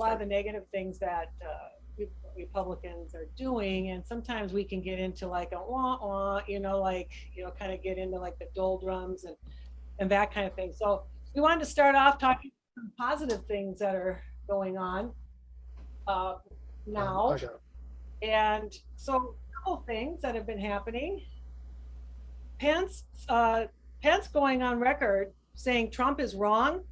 lot of the negative things that Republicans are doing, and sometimes we can get into like a wah wah, kind of get into like the doldrums and that kind of thing. So we wanted to start off talking some positive things that are going on uh, now, and so a couple things that have been happening. Pence, Pence going on record saying Trump is wrong.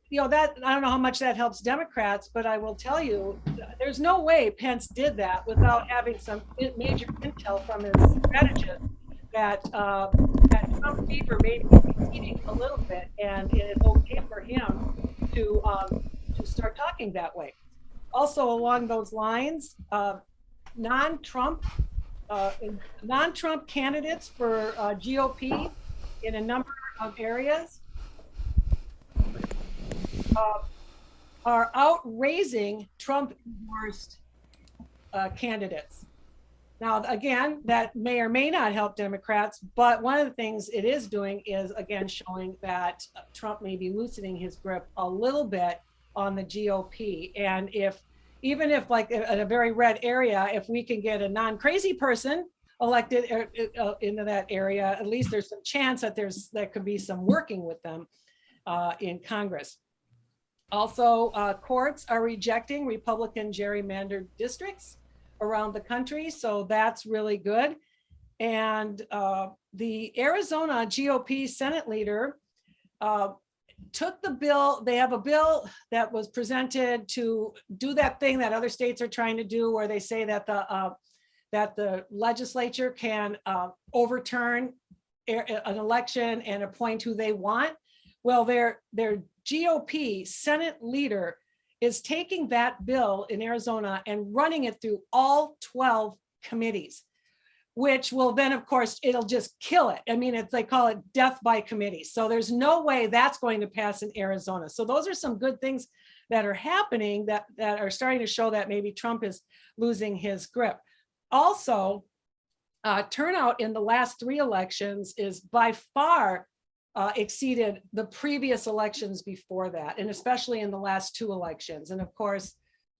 That I don't know how much that helps Democrats, but I will tell you, there's no way Pence did that without having some major intel from his strategist that Trump fever may be receding a little bit, and it is okay for him to start talking that way. Also, along those lines, non-Trump non-Trump candidates for GOP in a number of areas are outraising Trump-endorsed candidates. Now, again, that may or may not help Democrats, but one of the things it is doing is, again, showing that Trump may be loosening his grip a little bit on the GOP. And even if like in a very red area, if we can get a non-crazy person elected into that area, at least there's some chance that there could be some working with them in Congress. Also, courts are rejecting Republican gerrymandered districts around the country, so that's really good. And the Arizona GOP Senate leader took the bill. They have a bill that was presented to do that thing that other states are trying to do, where they say that the legislature can overturn an election and appoint who they want. Well, their GOP Senate leader is taking that bill in Arizona and running it through all 12 committees, which will then, of course, it'll just kill it. I mean, they call it death by committee. So there's no way that's going to pass in Arizona. So those are some good things that are happening that are starting to show that maybe Trump is losing his grip. Also, turnout in the last 3 elections is by far exceeded the previous elections before that, and especially in the last 2 elections. And of course,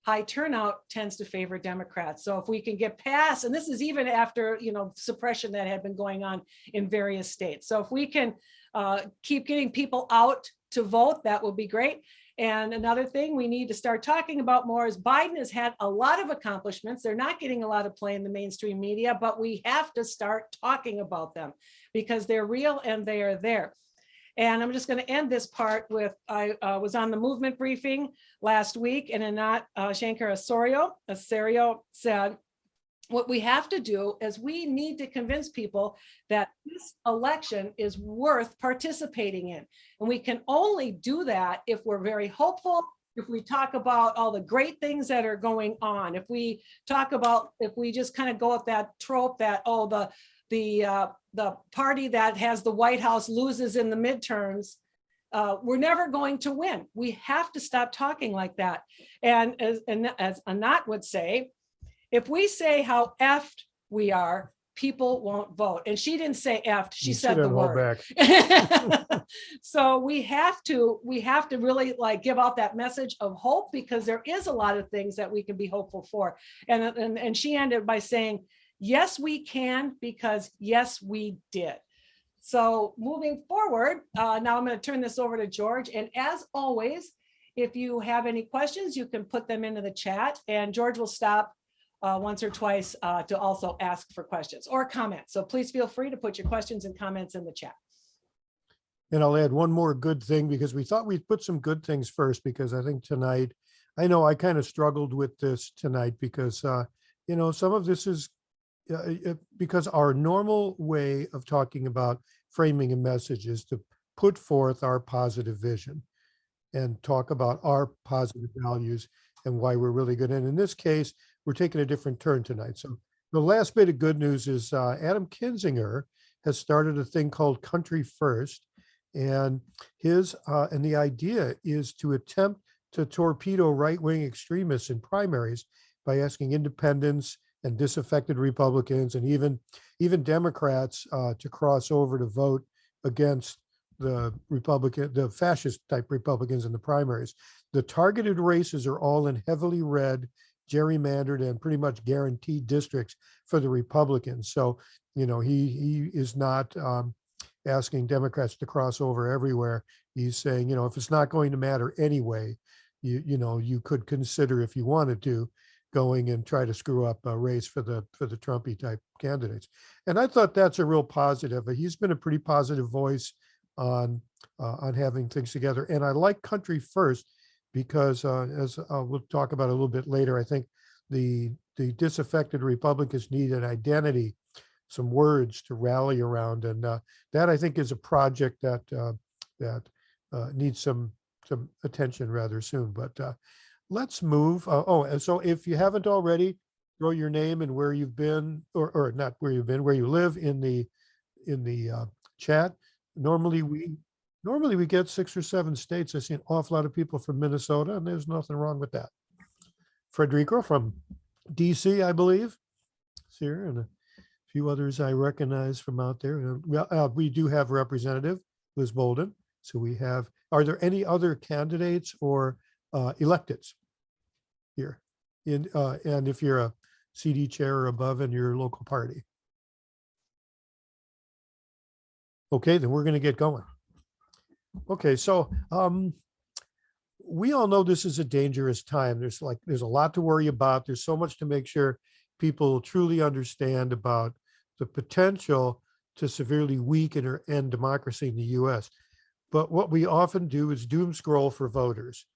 high turnout tends to favor Democrats. So if we can get past, and this is even after suppression that had been going on in various states. So if we can keep getting people out to vote, that would be great. And another thing we need to start talking about more is Biden has had a lot of accomplishments. They're not getting a lot of play in the mainstream media, but we have to start talking about them because they're real and they are there. And I'm just going to end this part with, I was on the movement briefing last week, and Anat Shankar Osorio said, what we have to do is we need to convince people that this election is worth participating in. And we can only do that if we're very hopeful, if we talk about all the great things that are going on, if we just kind of go with that trope that, the party that has the White House loses in the midterms, we're never going to win. We have to stop talking like that. And as Anat would say, if we say how effed we are, people won't vote. And she didn't say effed, she said the word. So we have to really give out that message of hope, because there is a lot of things that we can be hopeful for. And she ended by saying, yes, we can, because yes, we did. So moving forward, now I'm going to turn this over to George. And as always, if you have any questions, you can put them into the chat, and George will stop once or twice to also ask for questions or comments. So please feel free to put your questions and comments in the chat. And I'll add one more good thing, because we thought we'd put some good things first, because I think tonight, I know I kind of struggled with this tonight because, some of this is because our normal way of talking about framing a message is to put forth our positive vision and talk about our positive values and why we're really good. And in this case, we're taking a different turn tonight. So the last bit of good news is Adam Kinzinger has started a thing called Country First. And the idea is to attempt to torpedo right-wing extremists in primaries by asking independents and disaffected Republicans and even Democrats to cross over to vote against the fascist type Republicans in the primaries. The targeted races are all in heavily red, gerrymandered, and pretty much guaranteed districts for the Republicans. So, he is not asking Democrats to cross over everywhere. He's saying, if it's not going to matter anyway, you could consider, if you wanted to, going and try to screw up a race for the Trumpy type candidates. And I thought that's a real positive. He's been a pretty positive voice on having things together. And I like Country First because, as we'll talk about a little bit later, I think the disaffected Republicans need an identity, some words to rally around, and that I think is a project that needs some attention rather soon. But let's move. And so if you haven't already, throw your name and where you've been, or not where you've been, where you live in the chat. Normally we get 6 or 7 states. I see an awful lot of people from Minnesota, and there's nothing wrong with that. Frederico from DC, I believe, is here, and a few others I recognize from out there. We do have Representative Liz Bolden. So we have. Are there any other candidates or electeds here? And if you're a CD chair or above in your local party. Okay, then we're going to get going. Okay, so we all know this is a dangerous time. There's a lot to worry about. There's so much to make sure people truly understand about the potential to severely weaken or end democracy in the US. But what we often do is doom scroll for voters.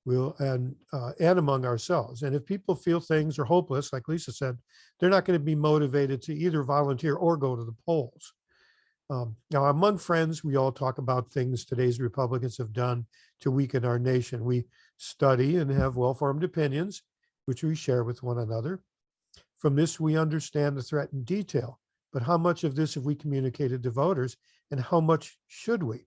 And among ourselves. And if people feel things are hopeless, like Lisa said, they're not going to be motivated to either volunteer or go to the polls. Now, among friends, we all talk about things today's Republicans have done to weaken our nation. We study and have well-formed opinions, which we share with one another. From this, we understand the threat in detail. But how much of this have we communicated to voters, and how much should we?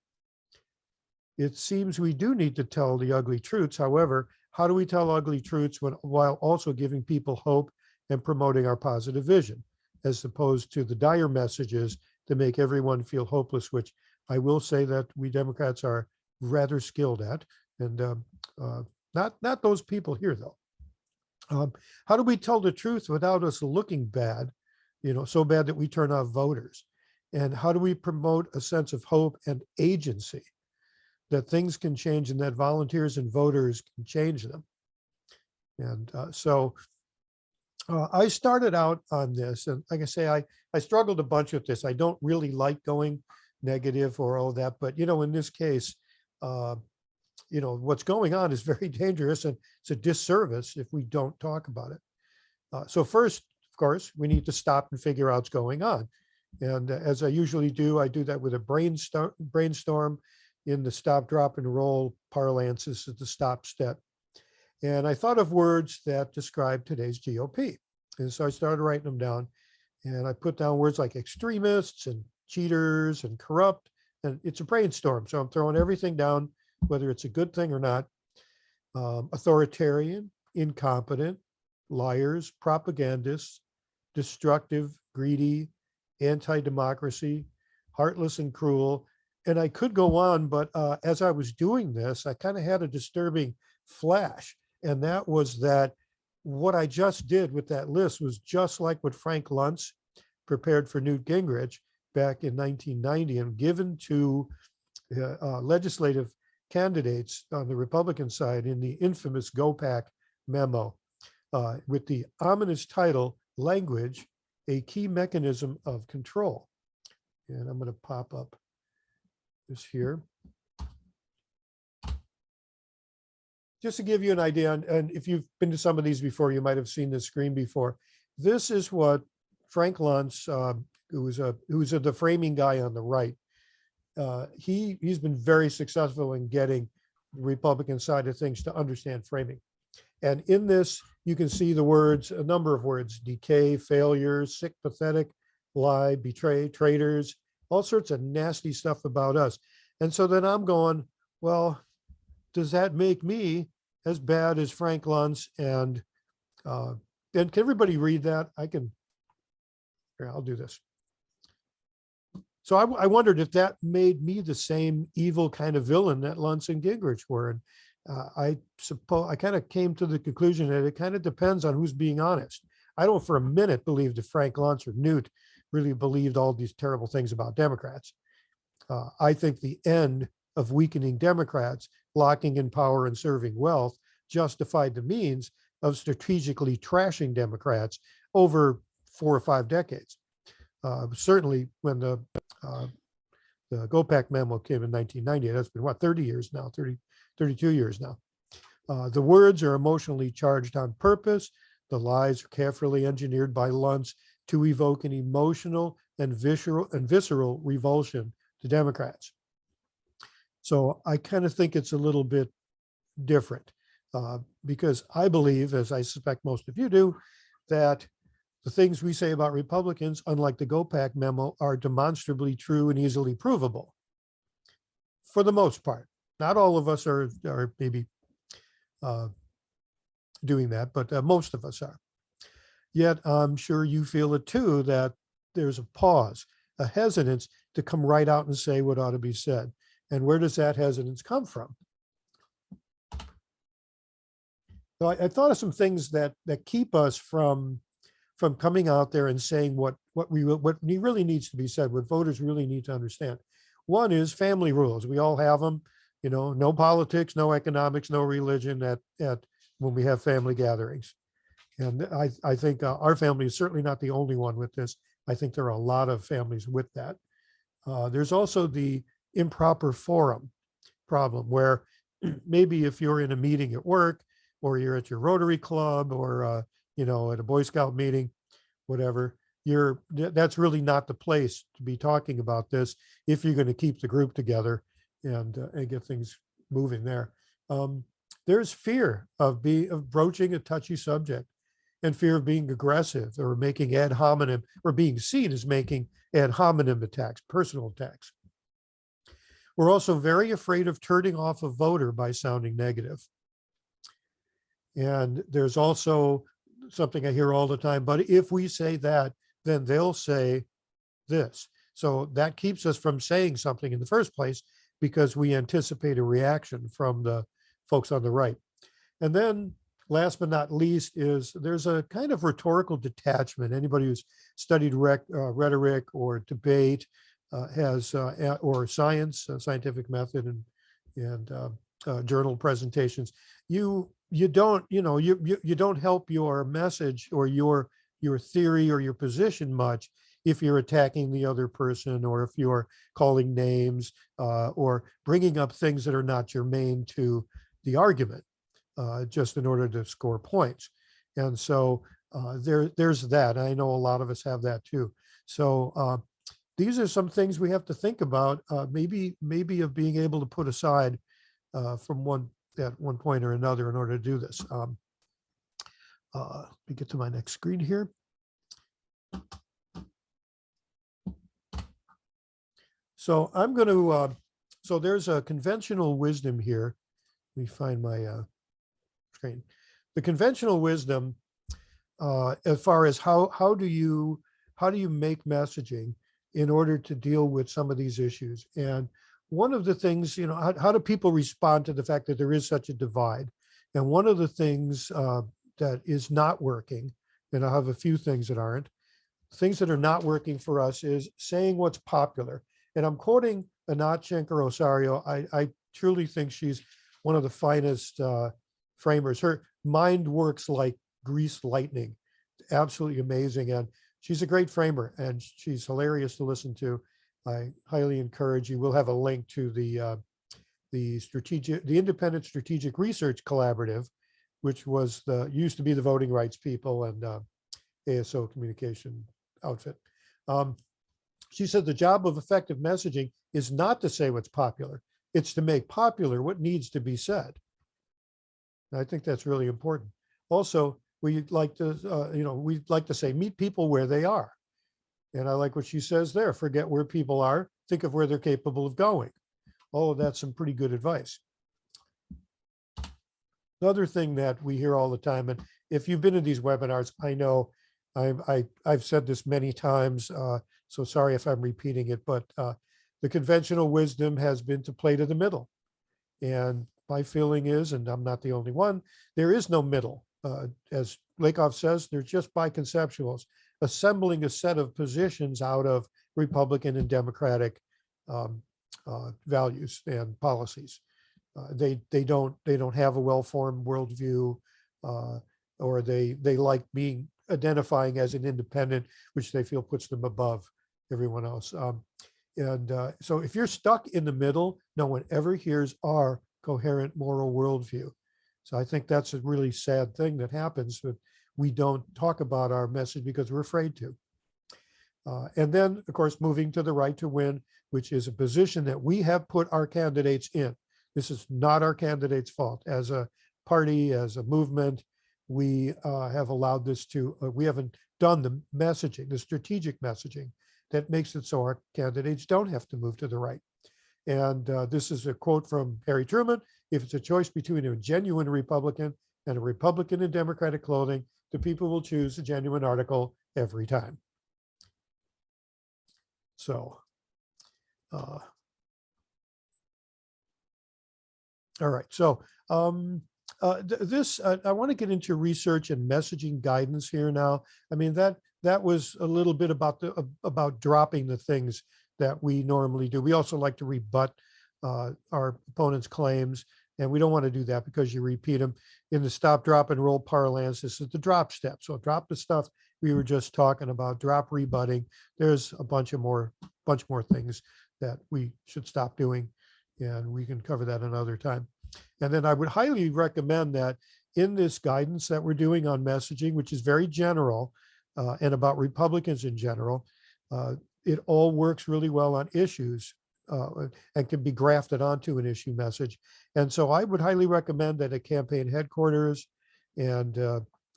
It seems we do need to tell the ugly truths. However, how do we tell ugly truths while also giving people hope and promoting our positive vision, as opposed to the dire messages that make everyone feel hopeless, which I will say that we Democrats are rather skilled at, and not those people here, though. How do we tell the truth without us looking bad, so bad that we turn off voters? And how do we promote a sense of hope and agency, that things can change and that volunteers and voters can change them? And so I started out on this, and like I say, I struggled a bunch with this. I don't really like going negative or all that, but in this case, what's going on is very dangerous, and it's a disservice if we don't talk about it. So first, of course, we need to stop and figure out what's going on. And as I usually do, I do that with a brainstorm in the stop, drop, and roll parlance. This is the stop step. And I thought of words that describe today's GOP. And so I started writing them down, and I put down words like extremists and cheaters and corrupt, and it's a brainstorm. So I'm throwing everything down, whether it's a good thing or not. Authoritarian, incompetent, liars, propagandists, destructive, greedy, anti-democracy, heartless and cruel. And I could go on, but as I was doing this, I kind of had a disturbing flash. And that was that what I just did with that list was just like what Frank Luntz prepared for Newt Gingrich back in 1990 and given to legislative candidates on the Republican side in the infamous GOPAC memo with the ominous title, Language, a Key Mechanism of Control. And I'm going to pop up this here. Just to give you an idea, and if you've been to some of these before, you might have seen this screen before. This is what Frank Luntz, who's the framing guy on the right, he's been very successful in getting the Republican side of things to understand framing. And in this, you can see the words, a number of words: decay, failure, sick, pathetic, lie, betray, traitors, all sorts of nasty stuff about us. And so then I'm going, well, does that make me as bad as Frank Luntz? And can everybody read that? Here, I'll do this. So I wondered if that made me the same evil kind of villain that Luntz and Gingrich were. And I suppose I kind of came to the conclusion that it kind of depends on who's being honest. I don't for a minute believe that Frank Luntz or Newt really believed all these terrible things about Democrats. I think the end of weakening Democrats, locking in power and serving wealth, justified the means of strategically trashing Democrats over 4 or 5 decades. Certainly when the GOPAC memo came in 1990, that's been what, 30 years now, 32 years now. The words are emotionally charged on purpose. The lies are carefully engineered by Luntz to evoke an emotional and visceral revulsion to Democrats. So I kind of think it's a little bit different because I believe, as I suspect most of you do, that the things we say about Republicans, unlike the GOPAC memo, are demonstrably true and easily provable for the most part. Not all of us are maybe doing that, but most of us are. Yet I'm sure you feel it too, that there's a pause, a hesitance to come right out and say what ought to be said. And where does that hesitance come from? So I thought of some things that keep us from coming out there and saying what really needs to be said, what voters really need to understand. One is family rules. We all have them, you know, no politics, no economics, no religion at when we have family gatherings. And I think our family is certainly not the only one with this. I think there are a lot of families with that. There's also the improper forum problem where maybe if you're in a meeting at work or you're at your Rotary Club or, you know, at a Boy Scout meeting, whatever, that's really not the place to be talking about this if you're going to keep the group together and get things moving there. There's fear of broaching a touchy subject and fear of being aggressive or making ad hominem or being seen as making ad hominem attacks, personal attacks. We're also very afraid of turning off a voter by sounding negative. And there's also something I hear all the time, but if we say that, then they'll say this. So that keeps us from saying something in the first place because we anticipate a reaction from the folks on the right. And then last but not least is there's a kind of rhetorical detachment. Anybody who's studied rhetoric or debate has or science, scientific method and journal presentations, you don't help your message or your theory or your position much if you're attacking the other person or if you're calling names or bringing up things that are not germane to the argument just in order to score points. And so there's that. I know a lot of us have that too. So these are some things we have to think about, maybe of being able to put aside from at one point or another in order to do this. Let me get to my next screen here. So I'm going to, so there's a conventional wisdom here. Let me find my screen. The conventional wisdom, as far as how do you make messaging in order to deal with some of these issues? And one of the things, you know, how do people respond to the fact that there is such a divide? And one of the things that is not working, and I have a few things that aren't, things that are not working for us is saying what's popular. And I'm quoting Anat Shenker-Osario. I truly think she's one of the finest framers. Her mind works like greased lightning, absolutely amazing. And she's a great framer and she's hilarious to listen to. I highly encourage you. We'll have a link to the Independent Strategic Research Collaborative, which was used to be the Voting Rights People and ASO communication outfit. She said the job of effective messaging is not to say what's popular. It's to make popular what needs to be said. And I think that's really important. Also, we'd like to say, meet people where they are. And I like what she says there, forget where people are, think of where they're capable of going. All of that's some pretty good advice. Another thing that we hear all the time, and if you've been in these webinars, I know I've said this many times, So sorry if I'm repeating it, but the conventional wisdom has been to play to the middle. And my feeling is, and I'm not the only one, there is no middle. As Lakoff says, they're just biconceptuals, assembling a set of positions out of Republican and Democratic values and policies. They don't have a well-formed worldview, or they like identifying as an independent, which they feel puts them above everyone else. So if you're stuck in the middle, no one ever hears our coherent moral worldview. So I think that's a really sad thing that happens, that we don't talk about our message because we're afraid to. And then, of course, moving to the right to win, which is a position that we have put our candidates in. This is not our candidates' fault. As a party, as a movement, we have allowed this to, we haven't done the messaging, the strategic messaging that makes it so our candidates don't have to move to the right. And this is a quote from Harry Truman: "If it's a choice between a genuine Republican and a Republican in Democratic clothing, the people will choose a genuine article every time." So, all right. So I want to get into research and messaging guidance here now. I mean, that was a little bit about dropping the things that we normally do. We also like to rebut our opponent's claims, and we don't want to do that because you repeat them. In the stop, drop, and roll parlance, this is the drop step. So drop the stuff we were just talking about, drop rebutting. There's a bunch more things that we should stop doing, and we can cover that another time. And then I would highly recommend that in this guidance that we're doing on messaging, which is very general and about Republicans in general, it all works really well on issues and can be grafted onto an issue message. And so I would highly recommend that at campaign headquarters and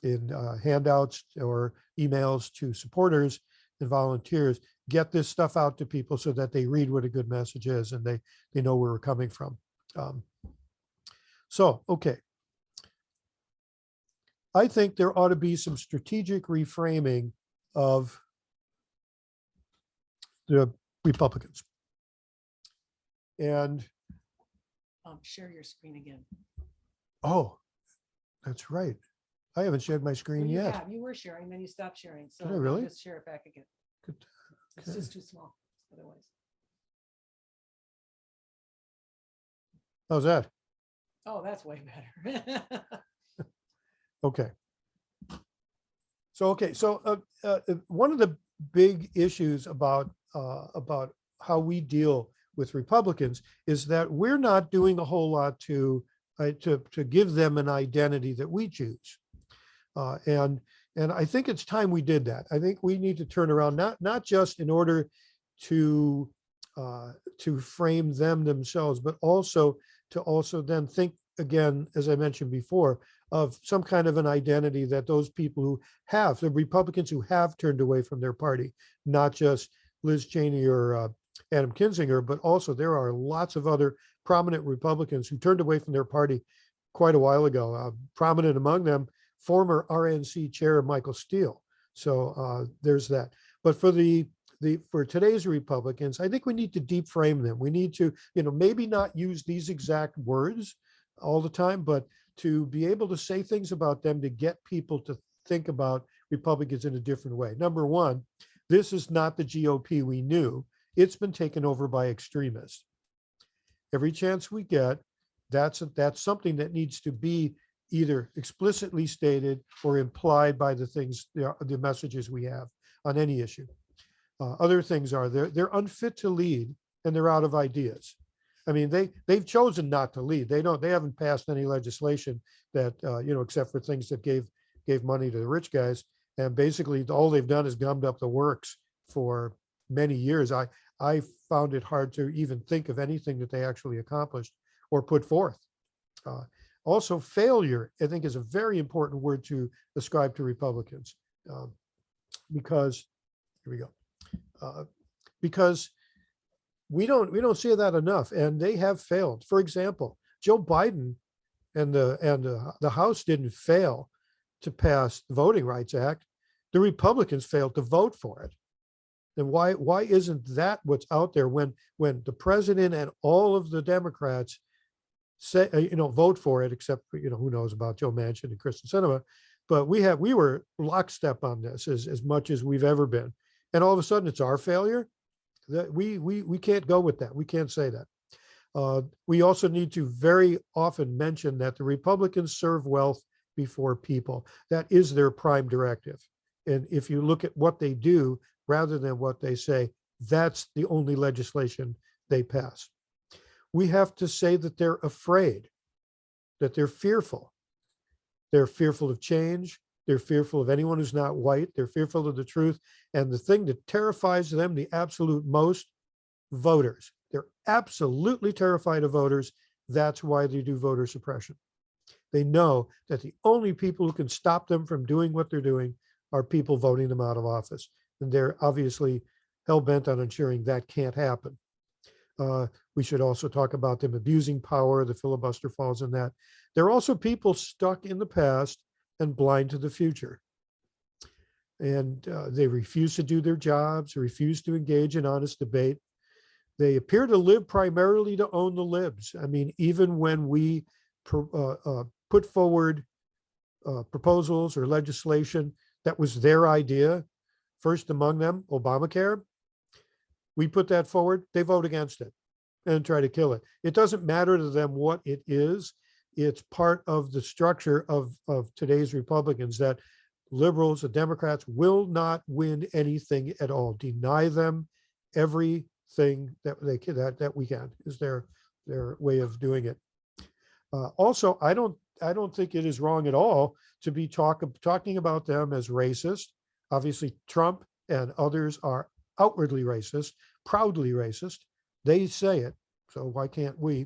in handouts or emails to supporters and volunteers, get this stuff out to people so that they read what a good message is and they know where we're coming from. Okay. I think there ought to be some strategic reframing of the Republicans. And share your screen again. Oh, that's right. I haven't shared my screen yet. Yeah, you were sharing, then you stopped sharing. So did I really? Just share it back again. Good. Okay. It's just too small otherwise. How's that? Oh, that's way better. Okay. So one of the big issues about how we deal with Republicans is that we're not doing a whole lot to give them an identity that we choose, and I think it's time we did that. I think we need to turn around, not just in order to frame them themselves, but also to then think again, as I mentioned before, of some kind of an identity that those people who have, the Republicans who have turned away from their party, not just Liz Cheney or Adam Kinzinger, but also there are lots of other prominent Republicans who turned away from their party quite a while ago. Prominent among them, former RNC chair Michael Steele. So there's that. But for today's Republicans, I think we need to deep frame them. We need to, maybe not use these exact words all the time, but to be able to say things about them to get people to think about Republicans in a different way. Number one, this is not the GOP we knew. It's been taken over by extremists. Every chance we get, that's something that needs to be either explicitly stated or implied by the messages we have on any issue. Other things are they're unfit to lead and they're out of ideas. I mean, they've chosen not to lead. They haven't passed any legislation that except for things that gave money to the rich guys. And basically all they've done is gummed up the works for many years. I found it hard to even think of anything that they actually accomplished or put forth. Also, failure, I think, is a very important word to ascribe to Republicans, because here we go. Because we don't see that enough, and they have failed. For example, Joe Biden and the House didn't fail to pass the Voting Rights Act. The Republicans failed to vote for it. then why isn't that what's out there when the president and all of the Democrats say, vote for it, except for, who knows about Joe Manchin and Kristen Sinema, but we were lockstep on this as much as we've ever been. And all of a sudden it's our failure. That we can't go with that. We can't say that. We also need to very often mention that the Republicans serve wealth before people. That is their prime directive. And if you look at what they do rather than what they say, that's the only legislation they pass. We have to say that they're afraid, that they're fearful. They're fearful of change. They're fearful of anyone who's not white. They're fearful of the truth. And the thing that terrifies them the absolute most, voters. They're absolutely terrified of voters. That's why they do voter suppression. They know that the only people who can stop them from doing what they're doing are people voting them out of office. And they're obviously hell-bent on ensuring that can't happen. We should also talk about them abusing power. The filibuster falls in that. There are also people stuck in the past and blind to the future. And they refuse to do their jobs, refuse to engage in honest debate. They appear to live primarily to own the libs. I mean, even when we put forward proposals or legislation that was their idea, first among them, Obamacare, we put that forward, they vote against it and try to kill it. It doesn't matter to them what it is. It's part of the structure of today's Republicans that liberals and Democrats will not win anything at all. Deny them everything that they can, that we can, is their way of doing it. Also, I don't think it is wrong at all to be talking about them as racist. Obviously, Trump and others are outwardly racist, proudly racist. They say it, so why can't we?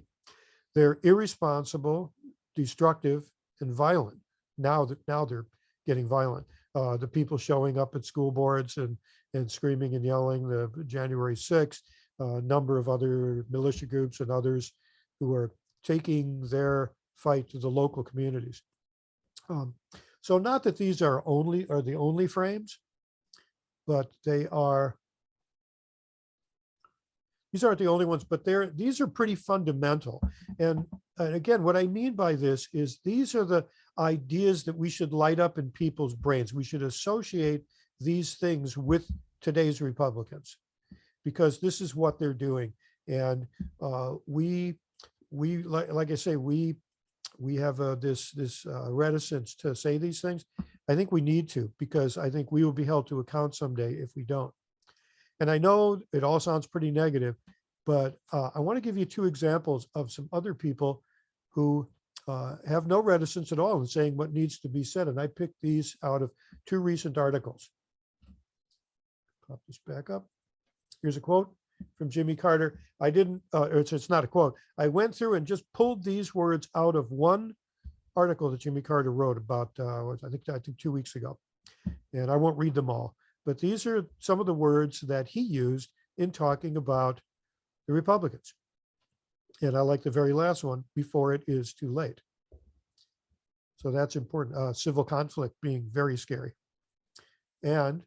They're irresponsible, destructive, and violent. Now they're getting violent. The people showing up at school boards and screaming and yelling, the January 6th, a number of other militia groups and others who are taking their fight to the local communities. So not that these are the only frames, but these aren't the only ones, but these are pretty fundamental. And again, what I mean by this is these are the ideas that we should light up in people's brains. We should associate these things with today's Republicans, because this is what they're doing. And we like I say, we have this reticence to say these things. I think we need to, because I think we will be held to account someday if we don't. And I know it all sounds pretty negative, but I want to give you two examples of some other people who have no reticence at all in saying what needs to be said. And I picked these out of two recent articles. Pop this back up. Here's a quote from Jimmy Carter. I didn't, it's not a quote. I went through and just pulled these words out of one article that Jimmy Carter wrote about, I think 2 weeks ago. And I won't read them all, but these are some of the words that he used in talking about the Republicans. And I like the very last one, before it is too late. So that's important. Civil conflict being very scary. And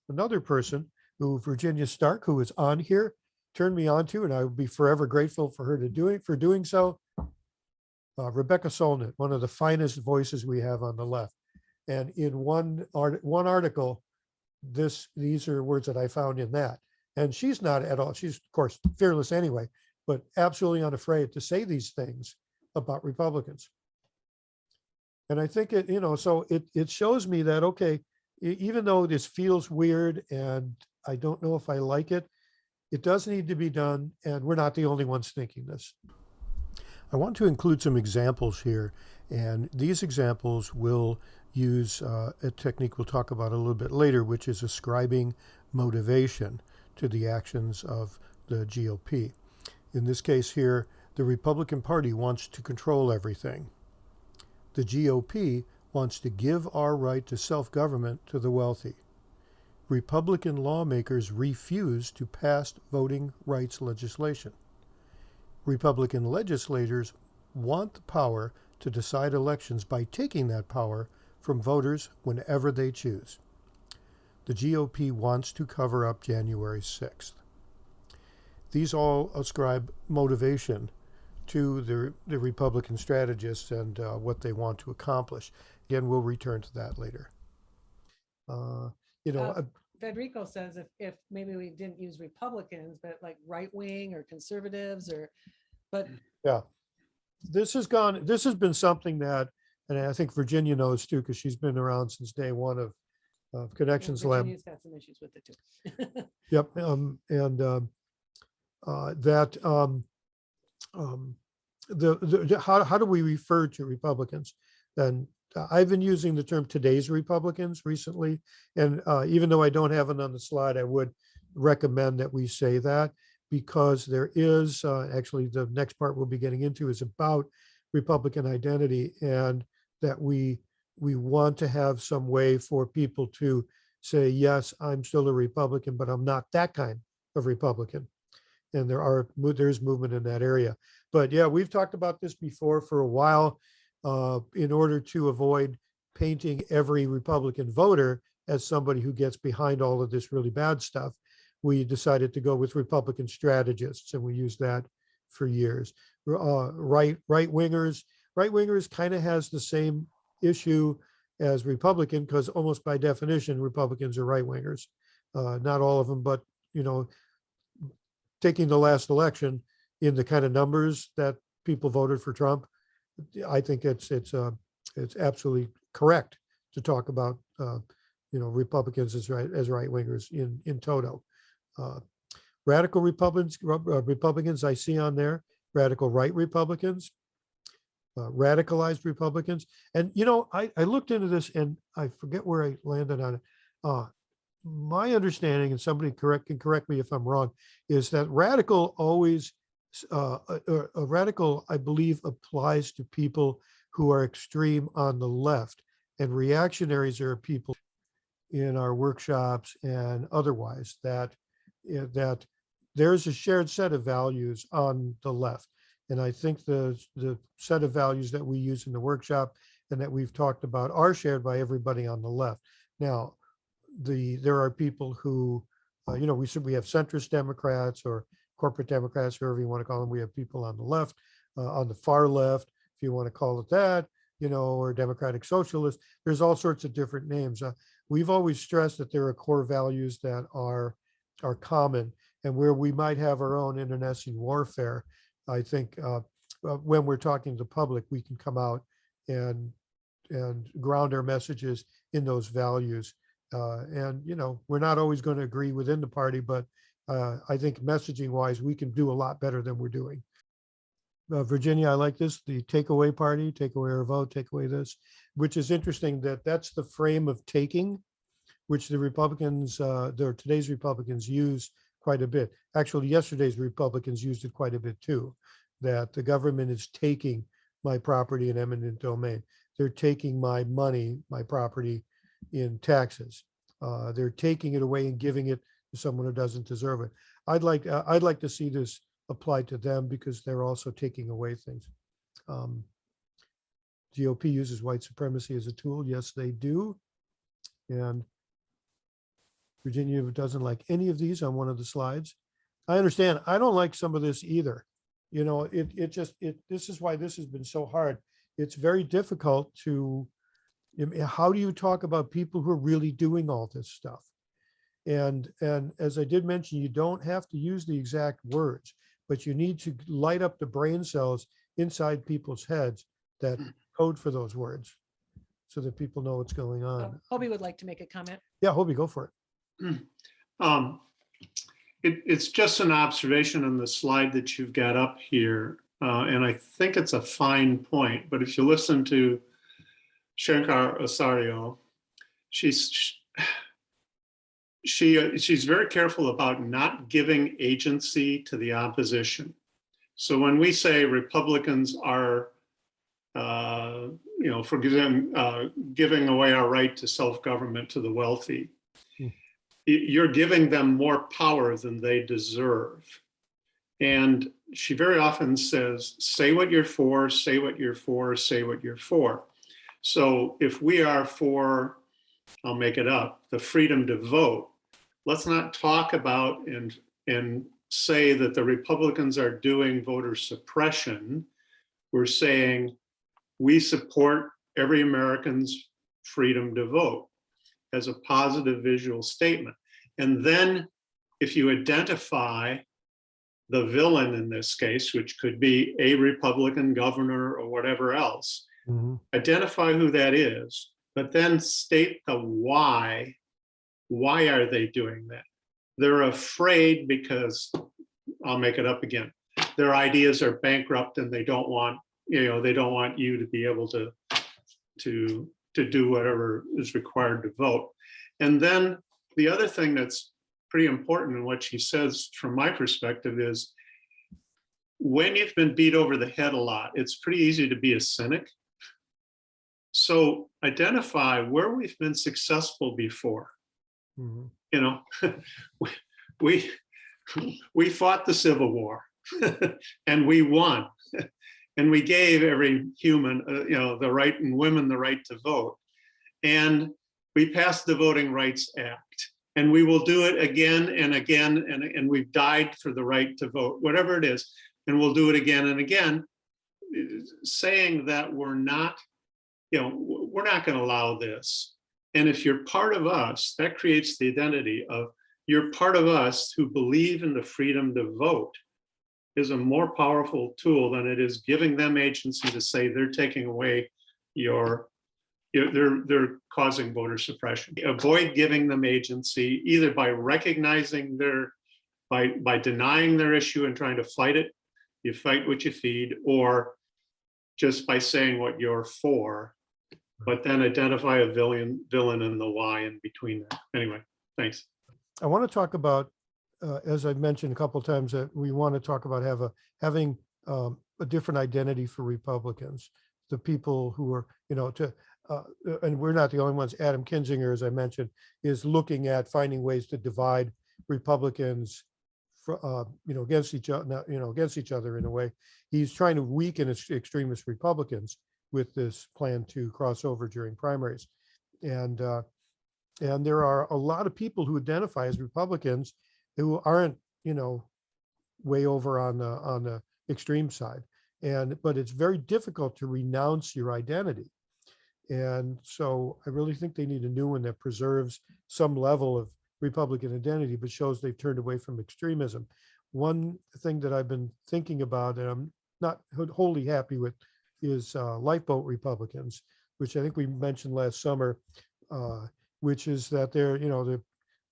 another person who Virginia Stark, who is on here, turned me on to, and I would be forever grateful for her for doing so. Rebecca Solnit, one of the finest voices we have on the left. And in one article, these are words that I found in that. And she's not at all, she's of course fearless anyway, but absolutely unafraid to say these things about Republicans. And I think it shows me that, okay, even though this feels weird and I don't know if I like it, it does need to be done, and we're not the only ones thinking this. I want to include some examples here, and these examples will use a technique we'll talk about a little bit later, which is ascribing motivation to the actions of the GOP. In this case here, the Republican Party wants to control everything. The GOP wants to give our right to self-government to the wealthy. Republican lawmakers refuse to pass voting rights legislation. Republican legislators want the power to decide elections by taking that power from voters whenever they choose. the GOP wants to cover up January 6th. These all ascribe motivation to the Republican strategists and what they want to accomplish. Again, we'll return to that later. Federico says if maybe we didn't use Republicans, but like right wing or conservatives but yeah, this has been something that, and I think Virginia knows too, because she's been around since day one of Connections Lab. Virginia's got some issues with it too. Yep, how do we refer to Republicans? Then I've been using the term today's Republicans recently, and even though I don't have it on the slide, I would recommend that we say that, because there is actually the next part we'll be getting into is about Republican identity, and that we want to have some way for people to say, yes, I'm still a Republican, but I'm not that kind of Republican. And there's movement in that area. But yeah, we've talked about this before for a while. In order to avoid painting every Republican voter as somebody who gets behind all of this really bad stuff, we decided to go with Republican strategists, and we used that for years. Right wingers kind of has the same issue as Republican, because almost by definition, Republicans are right wingers. Not all of them, but taking the last election in the kind of numbers that people voted for Trump, I think it's absolutely correct to talk about Republicans as right wingers in toto. Radical Republicans I see on there, radical right Republicans, radicalized Republicans, and I looked into this and I forget where I landed on it. My understanding, and somebody can correct me if I'm wrong, is that radical always a radical, I believe, applies to people who are extreme on the left, and reactionaries are people in our workshops and otherwise that there's a shared set of values on the left. And I think the set of values that we use in the workshop and that we've talked about are shared by everybody on the left. Now, there are people who, we have centrist Democrats or corporate Democrats, whoever you want to call them. We have people on the left, on the far left, if you want to call it that, or democratic socialists. There's all sorts of different names. We've always stressed that there are core values that are common, and where we might have our own internecine warfare, I think when we're talking to the public, we can come out and ground our messages in those values. We're not always going to agree within the party, but I think messaging wise, we can do a lot better than we're doing. Virginia, I like this, the takeaway party, take away our vote, take away this, which is interesting that's the frame of taking, which the Republicans, today's Republicans use quite a bit. Actually, yesterday's Republicans used it quite a bit too, that the government is taking my property in eminent domain. They're taking my money, my property in taxes. They're taking it away and giving it to someone who doesn't deserve it. I'd like to see this applied to them, because they're also taking away things. GOP uses white supremacy as a tool. Yes, they do. And Virginia doesn't like any of these on one of the slides. I understand. I don't like some of this either. This is why this has been so hard. It's very difficult to, how do you talk about people who are really doing all this stuff? And as I did mention, you don't have to use the exact words, but you need to light up the brain cells inside people's heads that code for those words so that people know what's going on. Hobie would like to make a comment. Yeah, Hobie, go for it. It's just an observation on the slide that you've got up here. And I think it's a fine point, but if you listen to Shankar Osario, she's very careful about not giving agency to the opposition. So when we say Republicans are, giving away our right to self-government to the wealthy, you're giving them more power than they deserve. And she very often says, say what you're for, say what you're for, say what you're for. So if we are for I'll make it up, the freedom to vote. Let's not talk about and say that the Republicans are doing voter suppression. We're saying we support every American's freedom to vote as a positive visual statement. And then if you identify the villain in this case, which could be a Republican governor or whatever else, identify who that is, but then state the why. Why are they doing that? They're afraid because, I'll make it up again, their ideas are bankrupt and they don't want, they don't want you to be able to do whatever is required to vote. And then the other thing that's pretty important in what she says from my perspective is, when you've been beat over the head a lot, it's pretty easy to be a cynic. So identify where we've been successful before. We fought the Civil War and we won. And we gave every human, the right, and women the right to vote. And we passed the Voting Rights Act. And we will do it again and again, and we've died for the right to vote, whatever it is. And we'll do it again and again, saying that we're not going to allow this. And if you're part of us, that creates the identity of you're part of us who believe in the freedom to vote, is a more powerful tool than it is giving them agency to say they're taking away they're causing voter suppression. Avoid giving them agency either by recognizing by denying their issue and trying to fight it. You fight what you feed, or just by saying what you're for, but then identify a villain and the why in between that. Anyway, thanks. I want to talk about, as I've mentioned a couple of times, that we want to talk about having a different identity for Republicans, the people who are, and we're not the only ones. Adam Kinzinger, as I mentioned, is looking at finding ways to divide Republicans, against each other in a way. He's trying to weaken extremist Republicans with this plan to cross over during primaries, and there are a lot of people who identify as Republicans who aren't, way over on the extreme side, but it's very difficult to renounce your identity. And so I really think they need a new one that preserves some level of Republican identity, but shows they've turned away from extremism. One thing that I've been thinking about, and I'm not wholly happy with, is lifeboat Republicans, which I think we mentioned last summer, which is that they're, the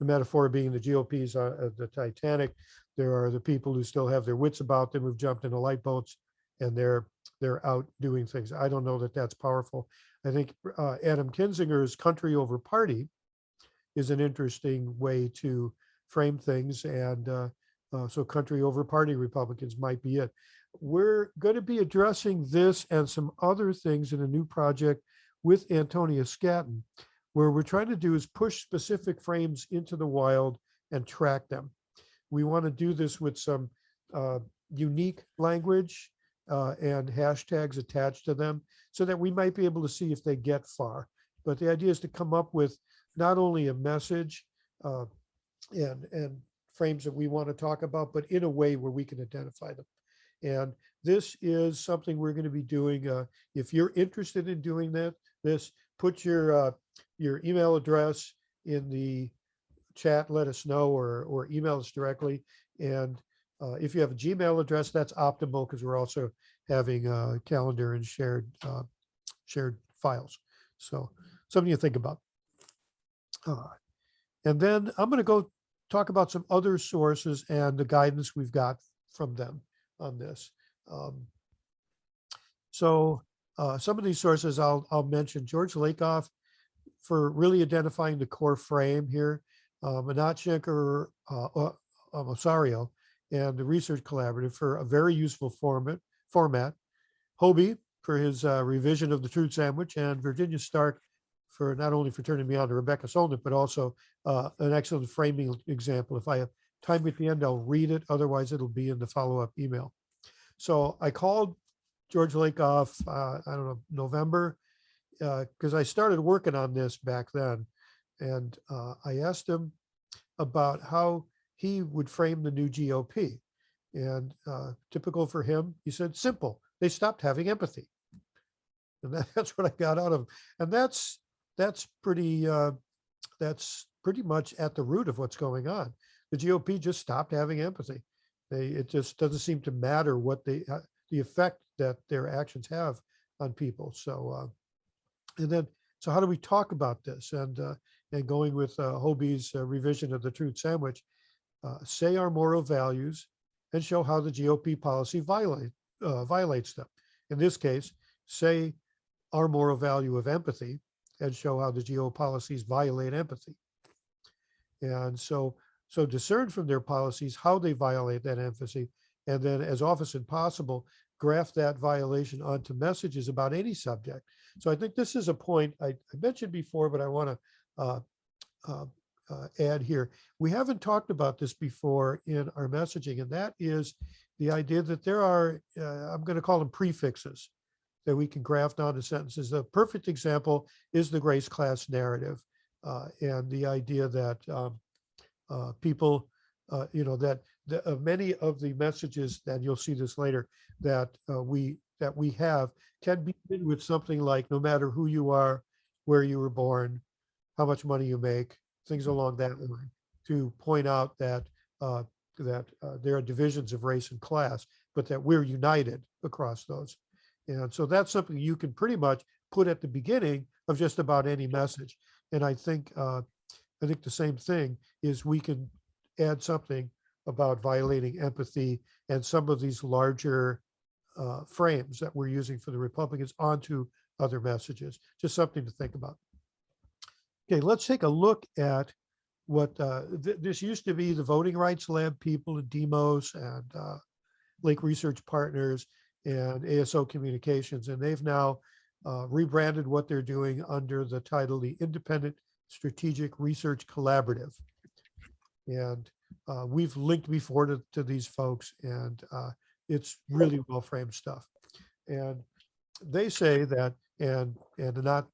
metaphor being the GOP's the Titanic. There are the people who still have their wits about them, who've jumped into lifeboats, and they're out doing things. I don't know that that's powerful. I think Adam Kinzinger's country over party is an interesting way to frame things. And so country over party Republicans might be it. We're going to be addressing this and some other things in a new project with Antonia Scatton, where we're trying to do is push specific frames into the wild and track them. We want to do this with some unique language and hashtags attached to them, so that we might be able to see if they get far. But the idea is to come up with not only a message and frames that we want to talk about, but in a way where we can identify them. And this is something we're going to be doing. If you're interested in doing this, put your email address in the chat, let us know, or email us directly. And if you have a Gmail address, that's optimal, because we're also having a calendar and shared files. So something to think about. And then I'm going to go talk about some other sources and the guidance we've got from them on this. So some of these sources I'll mention. George Lakoff, for really identifying the core frame here, Manatchenko Osario and the Research Collaborative for a very useful format. Hobie for his revision of the Truth Sandwich, and Virginia Stark for not only for turning me on to Rebecca Solnit, but also an excellent framing example. If I have time at the end, I'll read it. Otherwise, it'll be in the follow-up email. So I called George Lakoff, I don't know, November, because I started working on this back then. And I asked him about how he would frame the new GOP. And typical for him, he said, simple, they stopped having empathy. And that's what I got out of him. And that's pretty much at the root of what's going on. The GOP just stopped having empathy. It just doesn't seem to matter what the effect that their actions have on people. So, so how do we talk about this? And going with Hobie's revision of the truth sandwich, say our moral values and show how the GOP policy violates them. In this case, say our moral value of empathy and show how the GOP policies violate empathy. And so discern from their policies how they violate that empathy, and then as often as possible, graft that violation onto messages about any subject. So I think this is a point I mentioned before, but I want to add here. We haven't talked about this before in our messaging, and that is the idea that there are, I'm going to call them prefixes that we can graft onto sentences. The perfect example is the grace class narrative, and the idea that people, that many of the messages, and you'll see this later, that we have can begin with something like, no matter who you are, where you were born, how much money you make, things along that line, to point out that there are divisions of race and class, but that we're united across those. And so that's something you can pretty much put at the beginning of just about any message. And I think the same thing is we can add something about violating empathy and some of these larger frames that we're using for the Republicans onto other messages. Just something to think about. Okay, let's take a look at what this used to be the Voting Rights Lab people and Demos and Lake Research Partners and ASO Communications, and they've now rebranded what they're doing under the title, the Independent Strategic Research Collaborative. And we've linked before to these folks, and it's really well-framed stuff. And they say that, and Anat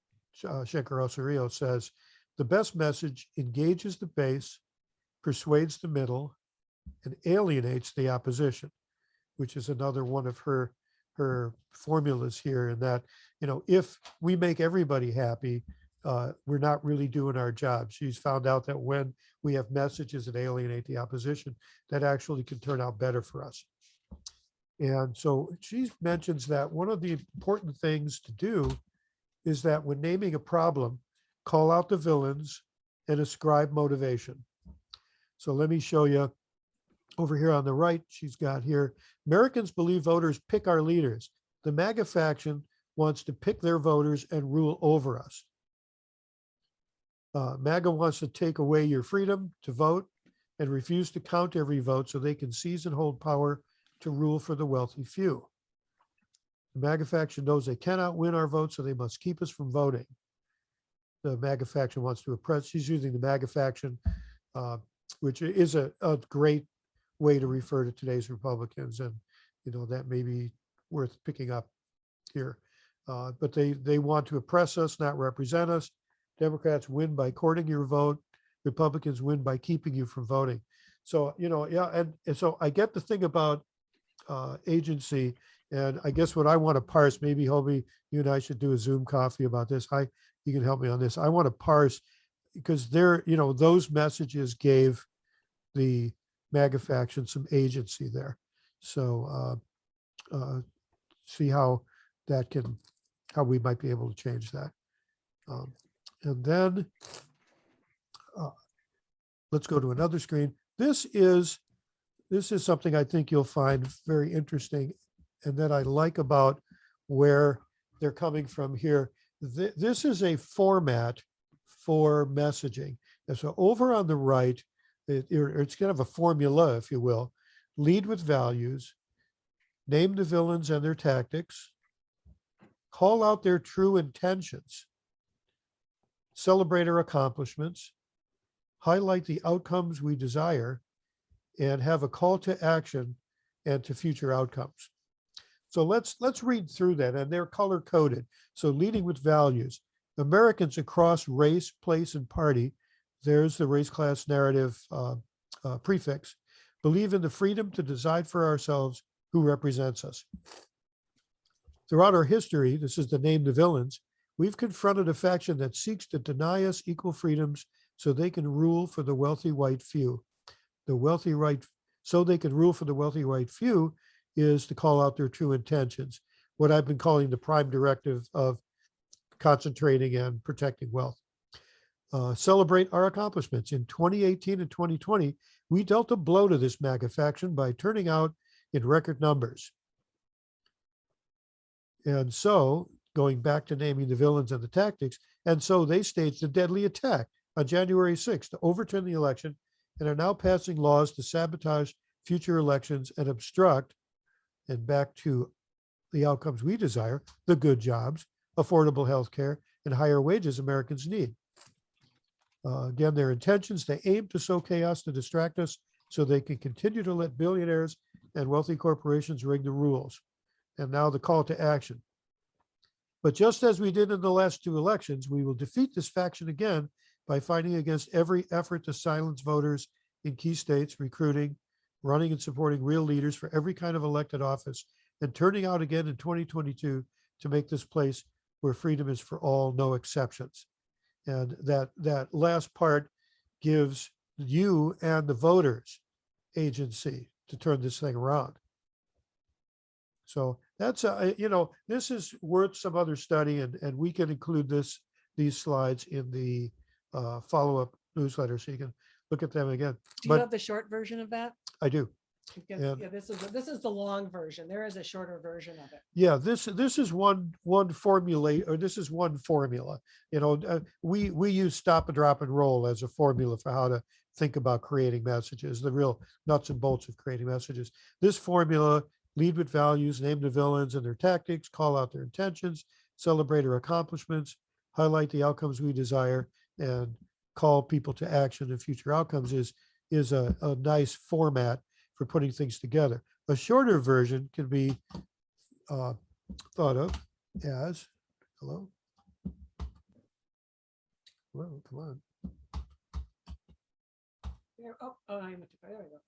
Shankar-Osorio says, the best message engages the base, persuades the middle, and alienates the opposition, which is another one of her formulas here. And that, if we make everybody happy, we're not really doing our job. She's found out that when we have messages that alienate the opposition, that actually can turn out better for us. And so she mentions that one of the important things to do is that when naming a problem, call out the villains and ascribe motivation. So let me show you over here on the right. She's got here, Americans believe voters pick our leaders. The MAGA faction wants to pick their voters and rule over us. MAGA wants to take away your freedom to vote and refuse to count every vote so they can seize and hold power to rule for the wealthy few. The MAGA faction knows they cannot win our vote, so they must keep us from voting. The MAGA faction wants to oppress. She's using the MAGA faction, which is a great way to refer to today's Republicans, and that may be worth picking up here. But they want to oppress us, not represent us. Democrats win by courting your vote. Republicans win by keeping you from voting. So, and so I get the thing about agency, and I guess what I want to parse, maybe Hobie, you and I should do a Zoom coffee about this. You can help me on this. I want to parse, because those messages gave the MAGA faction some agency there. So see how we might be able to change that. And then let's go to another screen. This is something I think you'll find very interesting, and that I like about where they're coming from here. This is a format for messaging. And so over on the right, it's kind of a formula, if you will. Lead with values, name the villains and their tactics, call out their true intentions, celebrate our accomplishments, highlight the outcomes we desire, and have a call to action and to future outcomes. So let's read through that, and they're color coded. So leading with values, Americans across race, place, and party there's the race class narrative prefix, believe in the freedom to decide for ourselves who represents us. Throughout our history, this is the name the villains, we've confronted a faction that seeks to deny us equal freedoms so they can rule for the wealthy white few. The wealthy right, so they can rule for the wealthy white few is to call out their true intentions, what I've been calling the prime directive of concentrating and protecting wealth. Celebrate our accomplishments. In 2018 and 2020, we dealt a blow to this MAGA faction by turning out in record numbers. And so, going back to naming the villains and the tactics, and so they staged a deadly attack on January 6th to overturn the election and are now passing laws to sabotage future elections and obstruct, and back to the outcomes we desire, the good jobs, affordable health care, and higher wages Americans need. Again, their intentions, they aim to sow chaos to distract us so they can continue to let billionaires and wealthy corporations rig the rules. And now the call to action. But just as we did in the last two elections, we will defeat this faction again by fighting against every effort to silence voters in key states, recruiting, running and supporting real leaders for every kind of elected office, and turning out again in 2022 to make this place where freedom is for all, no exceptions. And that last part gives you and the voters agency to turn this thing around. So that's, this is worth some other study, and we can include these slides in the follow-up newsletter so you can look at them again. Do you have the short version of that? I do. Because, And- yeah, this is the long version. There is a shorter version of it. Yeah, this is one formula, or this is one formula. We use stop and drop and roll as a formula for how to think about creating messages, the real nuts and bolts of creating messages. This formula: lead with values, name the villains and their tactics, call out their intentions, celebrate our accomplishments, highlight the outcomes we desire, and call people to action and future outcomes is a nice format for putting things together. A shorter version can be thought of as, hello, come on.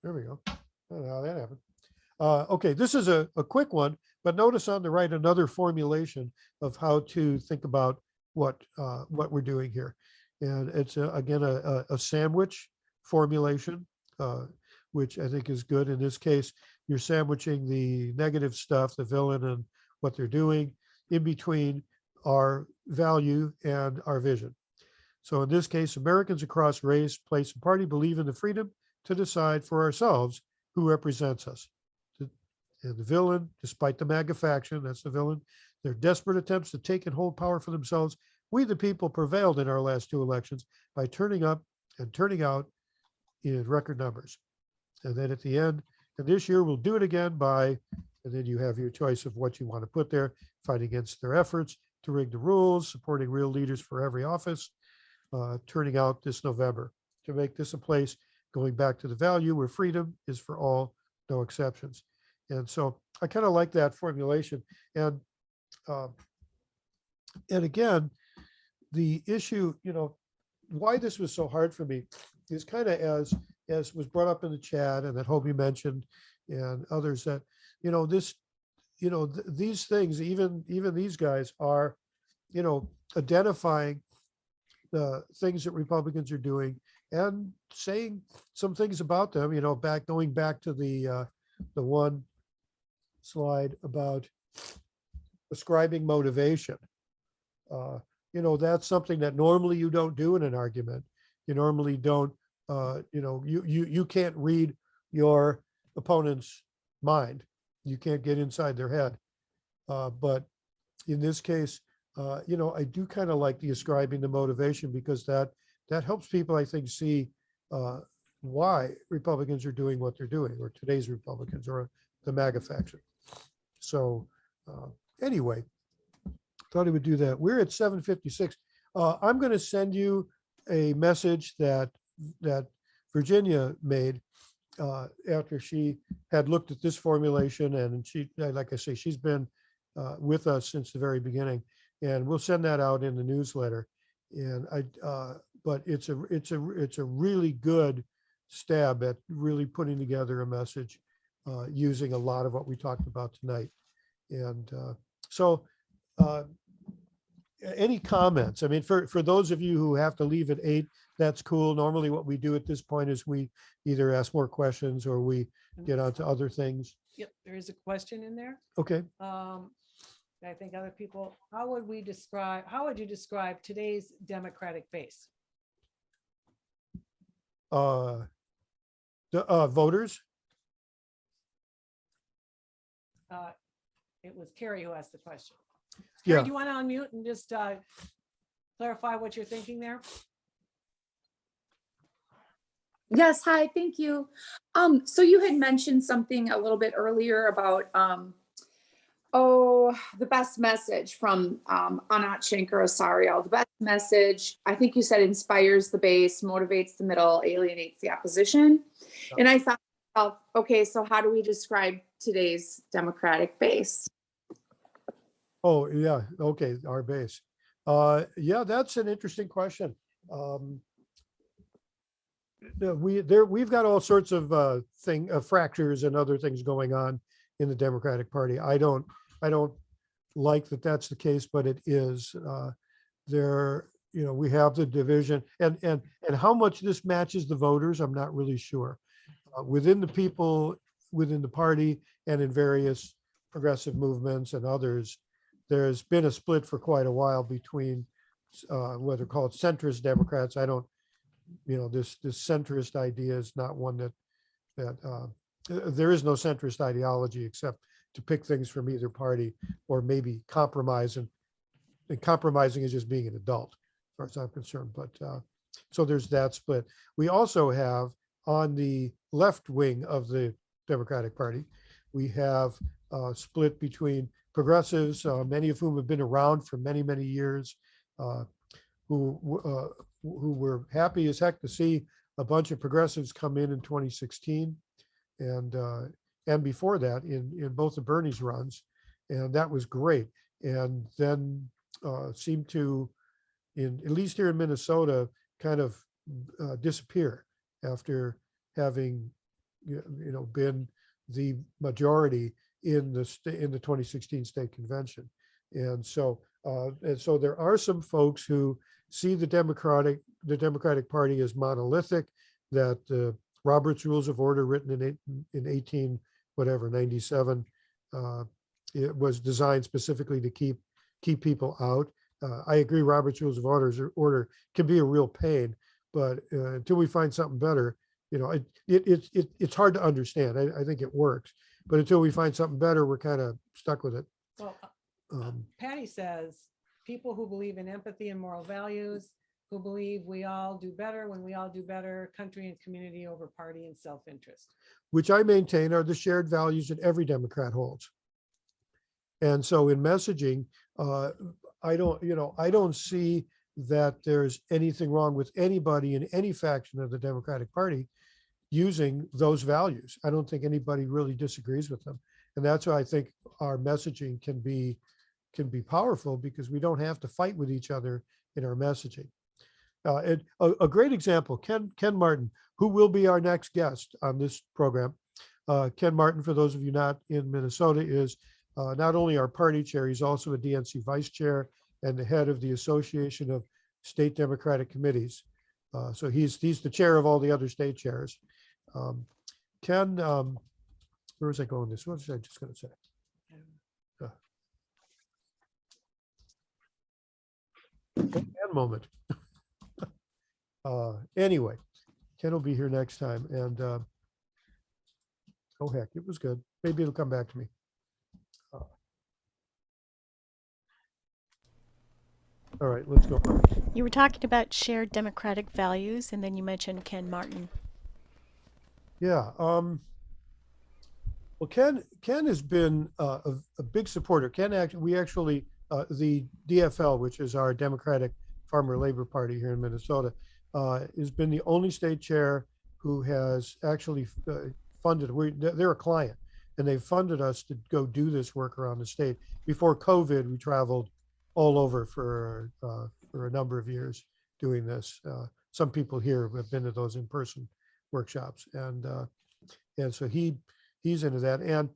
There we go. I don't know how that happened. Okay, this is a quick one, but notice on the right another formulation of how to think about what we're doing here. And it's again a sandwich formulation, which I think is good. In this case, you're sandwiching the negative stuff, the villain and what they're doing, in between our value and our vision. So in this case, Americans across race, place, and party believe in the freedom to decide for ourselves who represents us. And the villain, despite the MAGA faction, that's the villain, their desperate attempts to take and hold power for themselves, we the people prevailed in our last two elections by turning up and turning out in record numbers. And then at the end, and this year we'll do it again by, and then you have your choice of what you want to put there: fight against their efforts to rig the rules, supporting real leaders for every office, turning out this November to make this a place, going back to the value where freedom is for all, no exceptions. And so I kind of like that formulation. And again, the issue, why this was so hard for me is kind of as was brought up in the chat, and that Hobie mentioned, and others, that these things, even these guys are identifying the things that Republicans are doing and saying some things about them. Going back to the one slide about ascribing motivation. That's something that normally you don't do in an argument. You normally don't. You can't read your opponent's mind. You can't get inside their head. But in this case, I do kind of like the ascribing the motivation, because that helps people, I think, see why Republicans are doing what they're doing, or today's Republicans, or the MAGA faction. So anyway, thought he would do that. We're at 7:56. I'm going to send you a message that Virginia made after she had looked at this formulation, and she, like I say, she's been with us since the very beginning, and we'll send that out in the newsletter. And I but it's a really good stab at really putting together a message using a lot of what we talked about tonight. And so any comments? I mean, for those of you who have to leave at 8, that's cool. Normally what we do at this point is we either ask more questions or we get on to other things. Yep, there is a question in there. Okay. I think other people, how would you describe today's Democratic base? The voters. It was Carrie who asked the question. Carrie, Yeah. do you want to unmute and just clarify what you're thinking there? Yes, hi, thank you. So you had mentioned something a little bit earlier about, the best message from Anat Shenker-Osario. The best message, I think you said, inspires the base, motivates the middle, alienates the opposition. And I thought, okay, so how do we describe today's Democratic base? Oh, yeah. Okay. Our base. Yeah, that's an interesting question. We've got all sorts of fractures and other things going on in the Democratic Party. I don't like that that's the case, but it is. We have the division, and how much this matches the voters, I'm not really sure. Within the people, within the party, and in various progressive movements and others, there's been a split for quite a while between whether called centrist Democrats. I don't, this centrist idea is not one that there is no centrist ideology except to pick things from either party or maybe compromise, and compromising is just being an adult, as far as I'm concerned. But so there's that split. We also have on the left wing of the Democratic Party, we have split between progressives, many of whom have been around for many, many years, who were happy as heck to see a bunch of progressives come in 2016, and before that in both the Bernie's runs, and that was great. And then seemed to, at least here in Minnesota, kind of disappear after having been the majority in the 2016 state convention. And so there are some folks who see the Democratic Party as monolithic, that Robert's Rules of Order, written in 1897, it was designed specifically to keep people out. I agree, Robert's Rules of Order can be a real pain, but until we find something better, it's hard to understand. I think it works, but until we find something better, we're kind of stuck with it. Well, Patty says people who believe in empathy and moral values, who believe we all do better when we all do better, country and community over party and self-interest. Which I maintain are the shared values that every Democrat holds. And so in messaging, I don't see that there's anything wrong with anybody in any faction of the Democratic Party using those values. I don't think anybody really disagrees with them. And that's why I think our messaging can be powerful, because we don't have to fight with each other in our messaging. A great example, Ken Martin, who will be our next guest on this program. Ken Martin, for those of you not in Minnesota, is not only our party chair, he's also a DNC vice chair and the head of the Association of State Democratic Committees. So he's the chair of all the other state chairs. Ken, where was I going with this? What was I just going to say? One moment. Anyway, Ken will be here next time, and oh heck, it was good. Maybe it'll come back to me. All right, let's go. You were talking about shared democratic values, and then you mentioned Ken Martin. Yeah. Well, Ken has been a big supporter. We actually, the DFL, which is our Democratic Farmer Labor Party here in Minnesota, has been the only state chair who has actually funded. They're a client, and they funded us to go do this work around the state. Before COVID, we traveled all over for a number of years doing this. Some people here have been to those in-person workshops, and so he's into that, and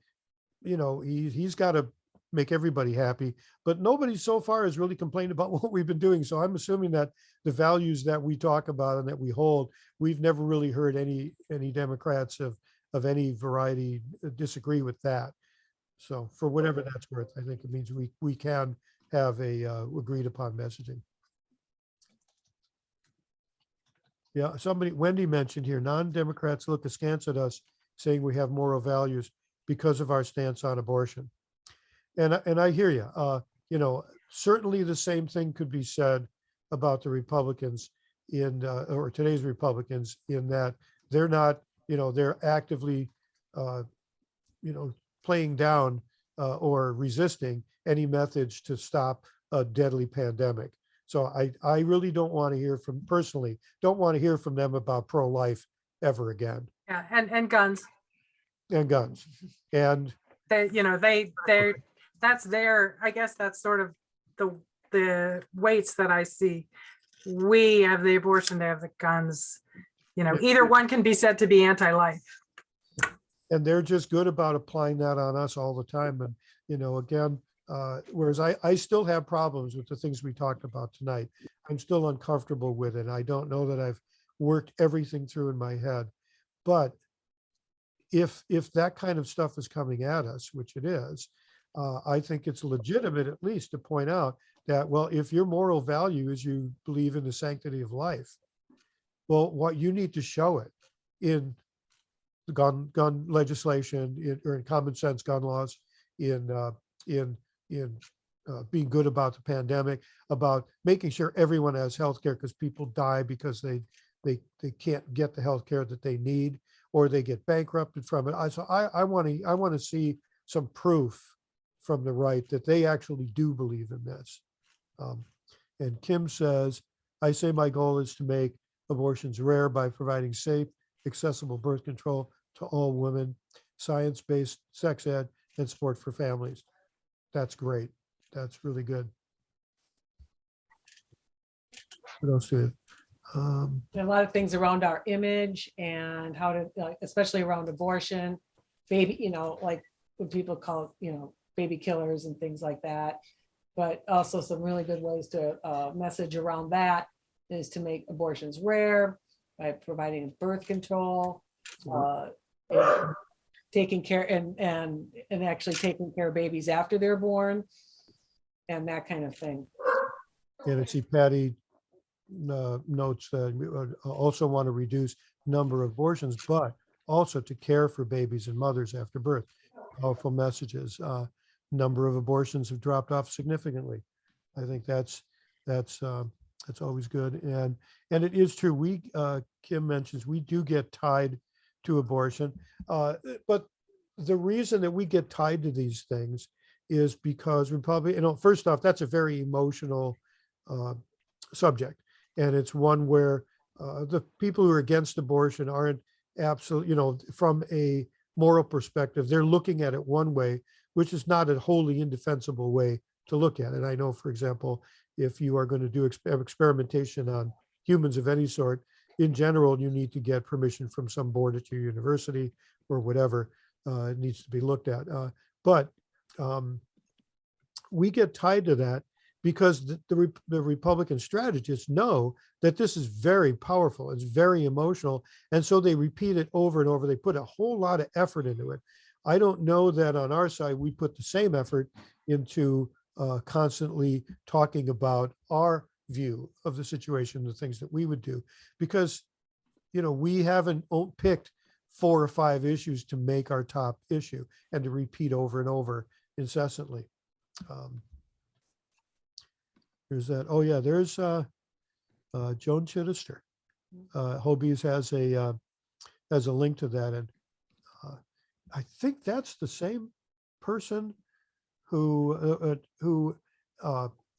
he's got to make everybody happy, but nobody so far has really complained about what we've been doing. So I'm assuming that the values that we talk about and that we hold, we've never really heard any Democrats of any variety disagree with that. So for whatever that's worth, I think it means we can have a agreed upon messaging. Yeah, Wendy mentioned here, non-Democrats look askance at us, saying we have moral values because of our stance on abortion. And I hear you. Certainly the same thing could be said about the Republicans or today's Republicans, in that they're not, they're actively, playing down or resisting any methods to stop a deadly pandemic. So I really don't want to hear don't want to hear from them about pro-life ever again. Yeah, and guns. And guns. And They're that's their, I guess that's sort of the weights that I see. We have the abortion, they have the guns. Either one can be said to be anti-life. and they're just good about applying that on us all the time. And, again, whereas I still have problems with the things we talked about tonight. I'm still uncomfortable with it. I don't know that I've worked everything through in my head. But if that kind of stuff is coming at us, which it is, I think it's legitimate at least to point out that, well, if your moral value is you believe in the sanctity of life, well, what you need to show it in the gun legislation, or in common sense gun laws, in being good about the pandemic, about making sure everyone has health care, because people die because they can't get the health care that they need, or they get bankrupted from it. So I want to see some proof from the right that they actually do believe in this. And Kim says, I say my goal is to make abortions rare by providing safe, accessible birth control to all women, science-based sex ed, and support for families. That's great. That's really good. What else do we have? A lot of things around our image and how to, especially around abortion, baby, like what people call, baby killers and things like that. But also some really good ways to message around that is to make abortions rare by providing birth control, and taking care and actually taking care of babies after they're born, and that kind of thing. And I see Patty notes that we would also want to reduce number of abortions, but also to care for babies and mothers after birth. Powerful messages. Number of abortions have dropped off significantly. I think that's always good. And it is true. We Kim mentions we do get tied to abortion, but the reason that we get tied to these things is because we probably, first off, that's a very emotional subject. And it's one where the people who are against abortion aren't absolute, from a moral perspective, they're looking at it one way, which is not a wholly indefensible way to look at it. I know, for example, if you are going to do experimentation on humans of any sort, in general, you need to get permission from some board at your university or whatever. It needs to be looked at. But we get tied to that because the Republican strategists know that this is very powerful. It's very emotional. And so they repeat it over and over. They put a whole lot of effort into it. I don't know that on our side, we put the same effort into constantly talking about our view of the situation, the things that we would do, because, we haven't picked 4 or 5 issues to make our top issue and to repeat over and over incessantly. There's that. Oh yeah, there's Joan Chittister. Hobies has a link to that, and I think that's the same person who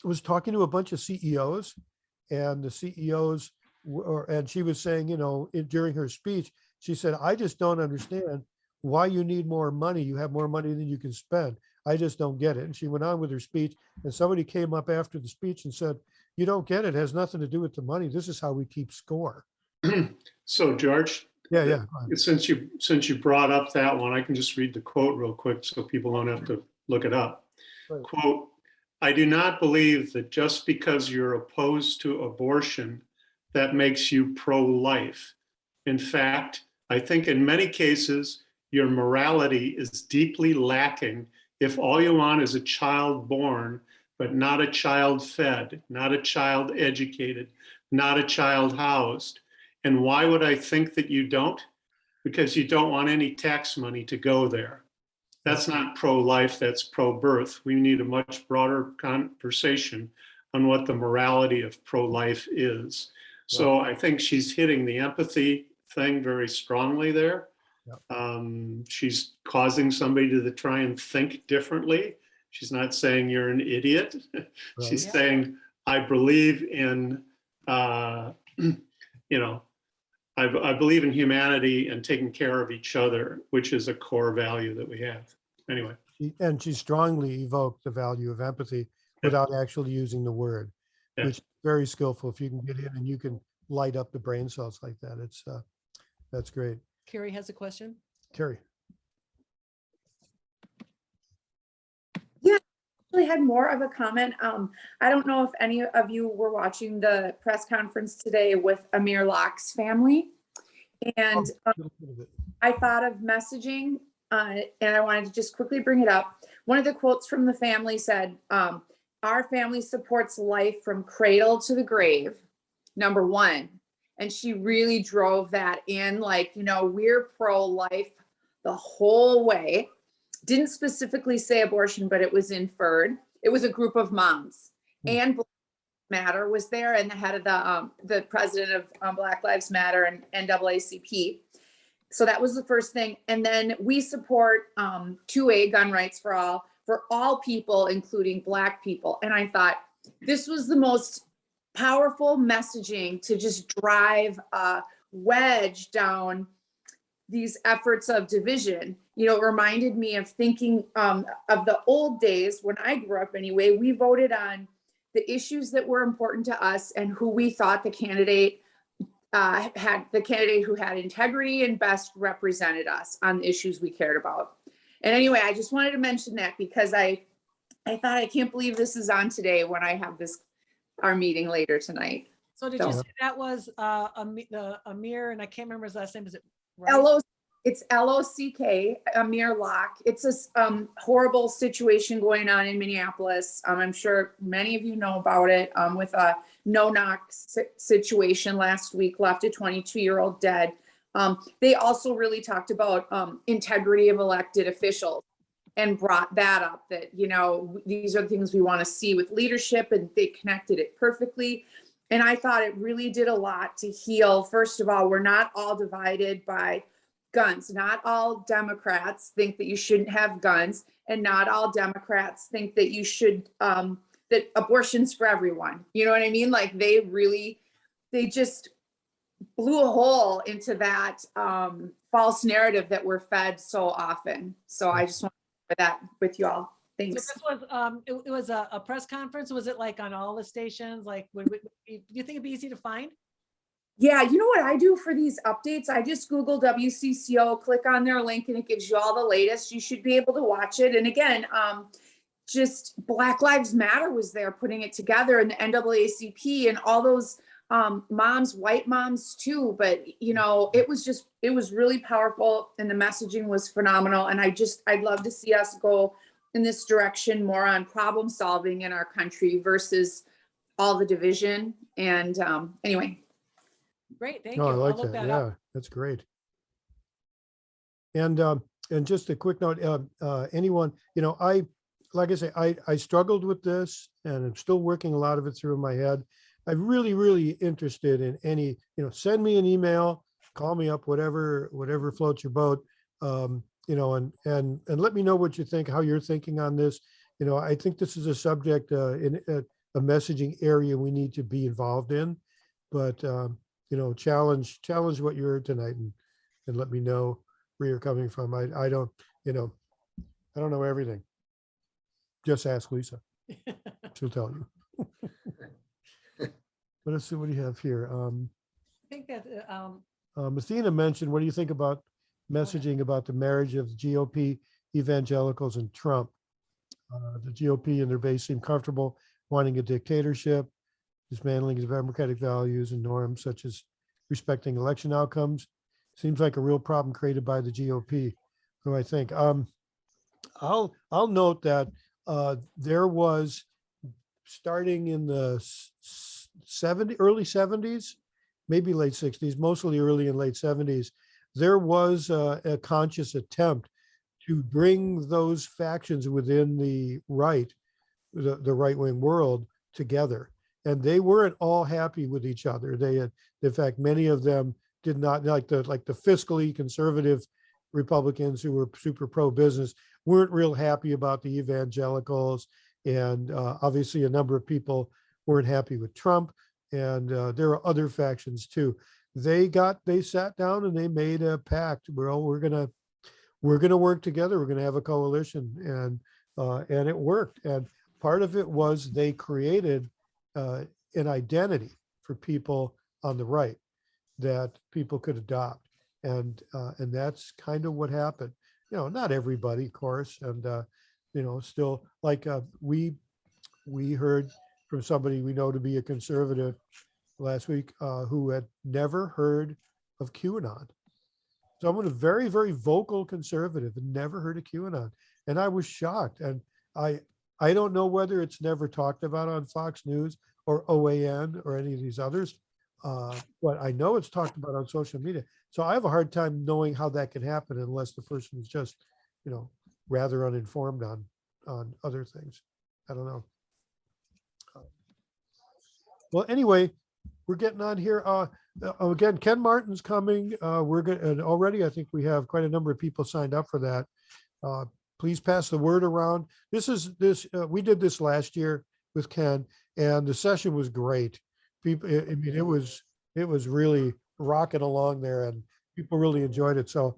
was talking to a bunch of CEOs, and the CEOs and she was saying, during her speech, she said, I just don't understand why you need more money. You have more money than you can spend. I just don't get it. And she went on with her speech, and somebody came up after the speech and said, you don't get it. It has nothing to do with the money. This is how we keep score. So George, Yeah, yeah. Go ahead. since you brought up that one, I can just read the quote real quick so people don't have to look it up. Right. Quote, I do not believe that just because you're opposed to abortion, that makes you pro-life. In fact, I think in many cases, your morality is deeply lacking if all you want is a child born, but not a child fed, not a child educated, not a child housed. And why would I think that you don't? Because you don't want any tax money to go there. That's not pro-life, that's pro-birth. We need a much broader conversation on what the morality of pro-life is. So I think she's hitting the empathy thing very strongly there. She's causing somebody to try and think differently. She's not saying you're an idiot. She's saying, I believe in, you know, I believe in humanity and taking care of each other, which is a core value that we have. Anyway. And she strongly evoked the value of empathy without actually using the word, which is very skillful. If you can get in and you can light up the brain cells like that, it's that's great. Carrie has a question. Carrie. Yeah, I actually had more of a comment. I don't know if any of you were watching the press conference today with Amir Locke's family. And I thought of messaging and I wanted to just quickly bring it up. One of the quotes from the family said, our family supports life from cradle to the grave, number one. And she really drove that in, like, you know, we're pro-life the whole way. Didn't specifically say abortion, but it was inferred. It was a group of moms. And Black Matter was there, and the head of the president of Black Lives Matter and NAACP. So that was the first thing. And then we support 2A, gun rights for all people, including Black people. And I thought this was the most powerful messaging to just drive a wedge down these efforts of division. You know, it reminded me of thinking of the old days when I grew up anyway. We voted on the issues that were important to us and who we thought the candidate who had integrity and best represented us on the issues we cared about. And anyway, I just wanted to mention that because I thought, I can't believe this is on today when I have our meeting later tonight. So did you say that was the Amir, and I can't remember his last name, is it right? It's L-O-C-K, Amir Locke. It's a horrible situation going on in Minneapolis. I'm sure many of you know about it, with a no-knock situation last week, left a 22-year-old dead. They also really talked about integrity of elected officials and brought that up, that, you know, these are the things we want to see with leadership, and they connected it perfectly. And I thought it really did a lot to heal. First of all, we're not all divided by guns. Not all Democrats think that you shouldn't have guns, and not all Democrats think that you should, that abortion's for everyone. You know what I mean? Like they just blew a hole into that false narrative that we're fed so often. So I just want to share that with you all. Thanks. So this was it was a press conference. Was it like on all the stations? Like, do you think it'd be easy to find? Yeah, you know what I do for these updates? I just Google WCCO, click on their link, and it gives you all the latest. You should be able to watch it. And again, just Black Lives Matter was there putting it together, and the NAACP and all those moms, white moms too. But, you know, it was really powerful, and the messaging was phenomenal. And I'd love to see us go in this direction more on problem solving in our country versus all the division. And anyway. Great, thank you. I like I'll look that. that up. Yeah, that's great. And just a quick note, anyone, you know, like I say, I struggled with this, and I'm still working a lot of it through in my head. I'm really, really interested in any, you know, send me an email, call me up, whatever floats your boat, you know, and let me know what you think, how you're thinking on this. You know, I think this is a subject in a messaging area we need to be involved in, but you know, challenge what you heard tonight, and let me know where you're coming from. I don't, you know, I don't know everything. Just ask Lisa. She'll tell you. What else do we have here? I think that, Athena mentioned, what do you think about messaging about the marriage of the GOP evangelicals and Trump? The GOP and their base seem comfortable wanting a dictatorship, dismantling of democratic values and norms such as respecting election outcomes. Seems like a real problem created by the GOP. What do I think? I'll note that there was, starting in the early 70s, maybe late 60s, mostly early and late 70s, there was a conscious attempt to bring those factions within the right-wing world together. And they weren't all happy with each other. They had, in fact, many of them did not like the fiscally conservative Republicans who were super pro-business weren't real happy about the evangelicals. And obviously a number of people weren't happy with Trump. And there are other factions too. They sat down and they made a pact. Well, we're gonna work together. We're gonna have a coalition, and it worked. And part of it was they created an identity for people on the right that people could adopt, and that's kind of what happened. Not everybody, of course, and still, like we heard from somebody we know to be a conservative last week who had never heard of QAnon. Someone, a very, very vocal conservative, had never heard of QAnon. And I was shocked. And I don't know whether it's never talked about on Fox News or OAN or any of these others, but I know it's talked about on social media. So I have a hard time knowing how that can happen unless the person is just, rather uninformed on other things. I don't know. Well, anyway, we're getting on here. Again, Ken Martin's coming. We're good, and already I think we have quite a number of people signed up for that. Please pass the word around. We did this last year with Ken, and the session was great. People, I mean, it was really rocking along there, and people really enjoyed it. So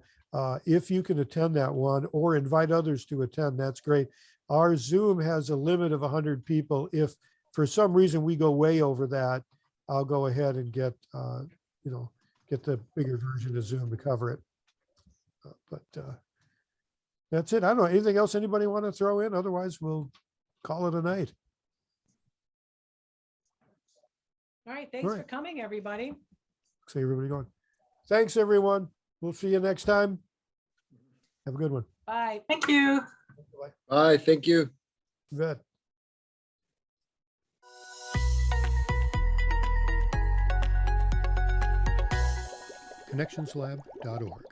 if you can attend that one or invite others to attend, that's great. Our Zoom has a limit of 100 people. If for some reason we go way over that, I'll go ahead and get the bigger version of Zoom to cover it. But that's it. I don't know. Anything else anybody want to throw in? Otherwise, we'll call it a night. all right, thanks for coming, everybody. See everybody going. Thanks, everyone. We'll see you next time. Have a good one. Bye. Thank you. Bye, thank you. You bet. connectionslab.org